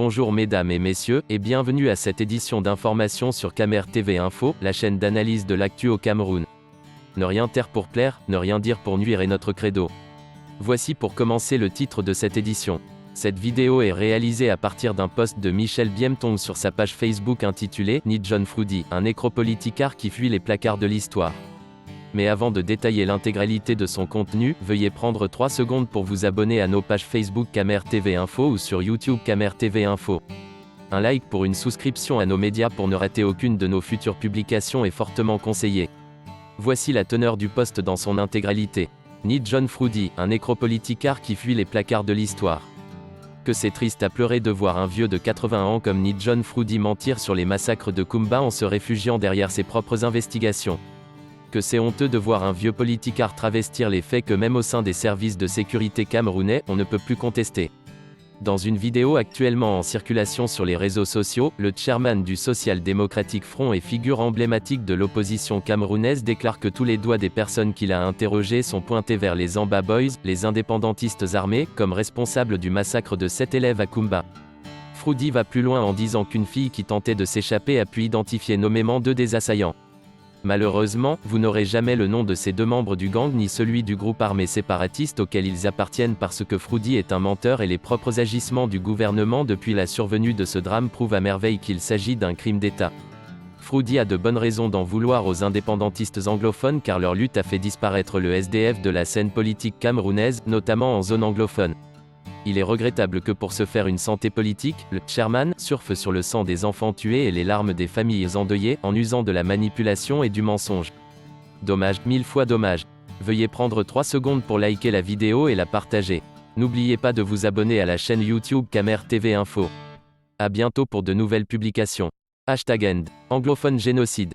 Bonjour mesdames et messieurs, et bienvenue à cette édition d'information sur Camer TV Info, la chaîne d'analyse de l'actu au Cameroun. Ne rien taire pour plaire, ne rien dire pour nuire est notre credo. Voici pour commencer le titre de cette édition. Cette vidéo est réalisée à partir d'un post de Michel Biemtong sur sa page Facebook intitulée « Ni John Froudi, un nécropoliticard qui fuit les placards de l'histoire ». Mais avant de détailler l'intégralité de son contenu, veuillez prendre 3 secondes pour vous abonner à nos pages Facebook Camer TV Info ou sur YouTube Camer TV Info. Un like pour une souscription à nos médias pour ne rater aucune de nos futures publications est fortement conseillé. Voici la teneur du post dans son intégralité. Ni John Froudi, un nécropoliticard qui fuit les placards de l'histoire. Que c'est triste à pleurer de voir un vieux de 80 ans comme Ni John Froudi mentir sur les massacres de Kumba en se réfugiant derrière ses propres investigations. Que c'est honteux de voir un vieux politicard travestir les faits que même au sein des services de sécurité camerounais, on ne peut plus contester. Dans une vidéo actuellement en circulation sur les réseaux sociaux, le chairman du Social Democratic Front et figure emblématique de l'opposition camerounaise déclare que tous les doigts des personnes qu'il a interrogées sont pointés vers les Amba Boys, les indépendantistes armés, comme responsables du massacre de 7 élèves à Kumba. Froudi va plus loin en disant qu'une fille qui tentait de s'échapper a pu identifier nommément 2 des assaillants. Malheureusement, vous n'aurez jamais le nom de ces 2 membres du gang ni celui du groupe armé séparatiste auquel ils appartiennent parce que Froudi est un menteur et les propres agissements du gouvernement depuis la survenue de ce drame prouvent à merveille qu'il s'agit d'un crime d'État. Froudi a de bonnes raisons d'en vouloir aux indépendantistes anglophones car leur lutte a fait disparaître le SDF de la scène politique camerounaise, notamment en zone anglophone. Il est regrettable que pour se faire une santé politique, le chairman surfe sur le sang des enfants tués et les larmes des familles endeuillées, en usant de la manipulation et du mensonge. Dommage, 1000 fois dommage. Veuillez prendre 3 secondes pour liker la vidéo et la partager. N'oubliez pas de vous abonner à la chaîne YouTube Camer TV Info. À bientôt pour de nouvelles publications. #end. Anglophone génocide.